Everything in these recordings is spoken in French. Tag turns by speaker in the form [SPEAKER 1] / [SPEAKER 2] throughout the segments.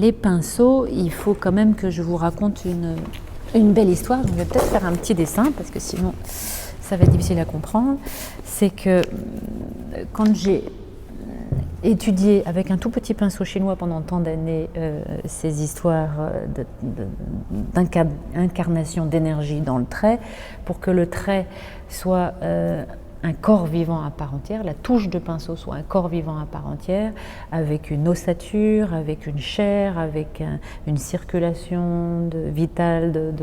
[SPEAKER 1] les pinceaux, il faut quand même que je vous raconte une belle histoire. Donc, je vais peut-être faire un petit dessin parce que sinon ça va être difficile à comprendre. C'est que quand j'ai étudié avec un tout petit pinceau chinois pendant tant d'années ces histoires d'incarnation d'énergie dans le trait, pour que le trait soit un corps vivant à part entière, la touche de pinceau soit un corps vivant à part entière, avec une ossature, avec une chair, avec une circulation vitale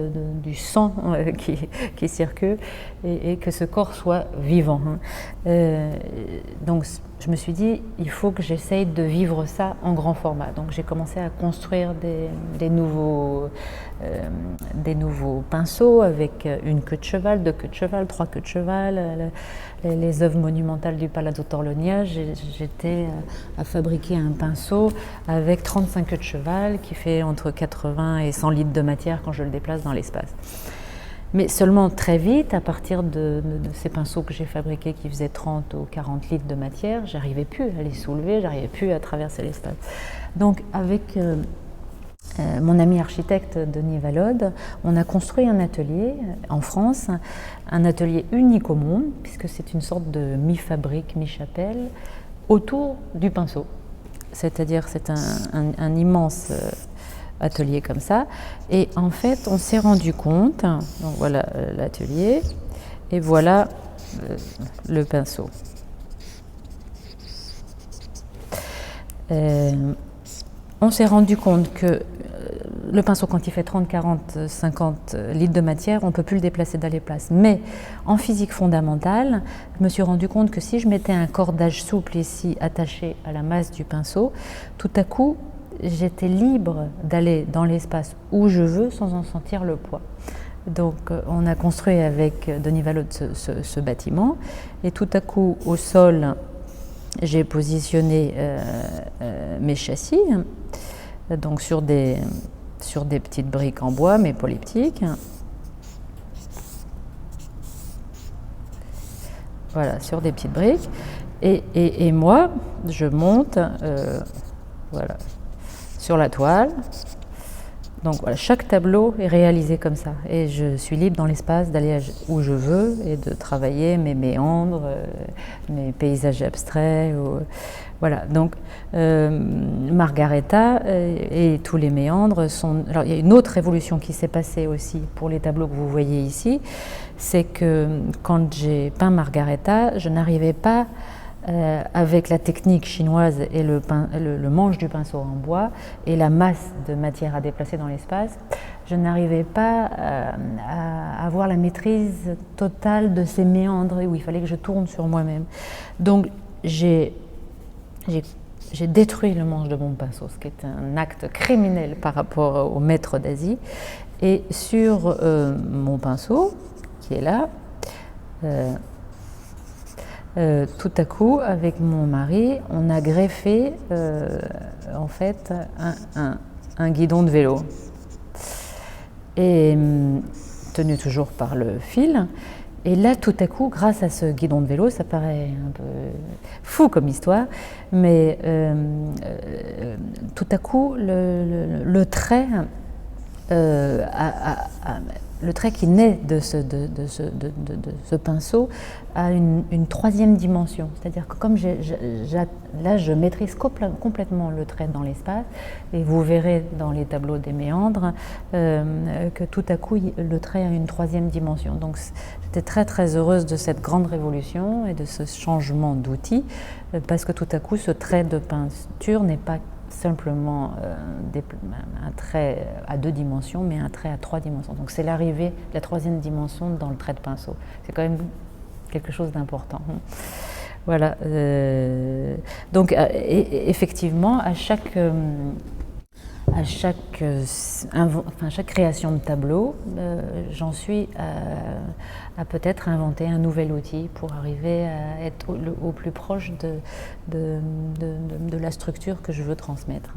[SPEAKER 1] du sang qui circule, et que ce corps soit vivant. Donc je me suis dit, il faut que j'essaye de vivre ça en grand format. Donc j'ai commencé à construire des nouveaux pinceaux avec une queue de cheval, 2 queues de cheval, 3 queues de cheval. Les œuvres monumentales du Palazzo Torlonia, j'étais à fabriquer un pinceau avec 35 queues de cheval qui fait entre 80 et 100 litres de matière quand je le déplace dans l'espace. Mais seulement très vite, à partir de ces pinceaux que j'ai fabriqués qui faisaient 30 ou 40 litres de matière, j'arrivais plus à les soulever, j'arrivais plus à traverser l'espace. Donc avec mon ami architecte Denis Valode, on a construit un atelier en France, un atelier unique au monde, puisque c'est une sorte de mi-fabrique, mi-chapelle, autour du pinceau. C'est-à-dire c'est un immense atelier comme ça. Et en fait, on s'est rendu compte, donc voilà l'atelier, et voilà le pinceau. On s'est rendu compte que le pinceau, quand il fait 30, 40, 50 litres de matière, on ne peut plus le déplacer dans les places. Mais en physique fondamentale, je me suis rendu compte que si je mettais un cordage souple ici, attaché à la masse du pinceau, tout à coup, j'étais libre d'aller dans l'espace où je veux sans en sentir le poids. Donc on a construit avec Denis Valode ce bâtiment, et tout à coup, au sol, j'ai positionné mes châssis, donc sur des petites briques en bois, mais polyptyques. Voilà, sur des petites briques. Et moi, je monte voilà, sur la toile. Donc voilà, chaque tableau est réalisé comme ça. Et je suis libre dans l'espace d'aller où je veux et de travailler mes méandres, mes paysages abstraits. Voilà, donc Margareta et tous les méandres sont... Alors il y a une autre révolution qui s'est passée aussi pour les tableaux que vous voyez ici, c'est que quand j'ai peint Margareta, je n'arrivais pas avec la technique chinoise et le manche du pinceau en bois et la masse de matière à déplacer dans l'espace, je n'arrivais pas à avoir la maîtrise totale de ces méandres où il fallait que je tourne sur moi-même. Donc j'ai détruit le manche de mon pinceau, ce qui est un acte criminel par rapport au maître d'Asie. Et sur mon pinceau, qui est là, tout à coup, avec mon mari, on a greffé en fait un guidon de vélo. Et tenu toujours par le fil. Et là, tout à coup, grâce à ce guidon de vélo, ça paraît un peu fou comme histoire, mais tout à coup, le trait, le trait qui naît de ce pinceau a une troisième dimension. C'est-à-dire que comme là, je maîtrise complètement le trait dans l'espace, et vous verrez dans les tableaux des méandres que tout à coup, le trait a une troisième dimension. Donc, j'étais très très heureuse de cette grande révolution et de ce changement d'outil, parce que tout à coup, ce trait de peinture n'est pas simplement un trait à 2 dimensions, mais un trait à 3 dimensions. Donc c'est l'arrivée de la troisième dimension dans le trait de pinceau. C'est quand même quelque chose d'important. Voilà. Donc effectivement, à chaque création de tableau, j'en suis à peut-être inventer un nouvel outil pour arriver à être au plus proche de la structure que je veux transmettre.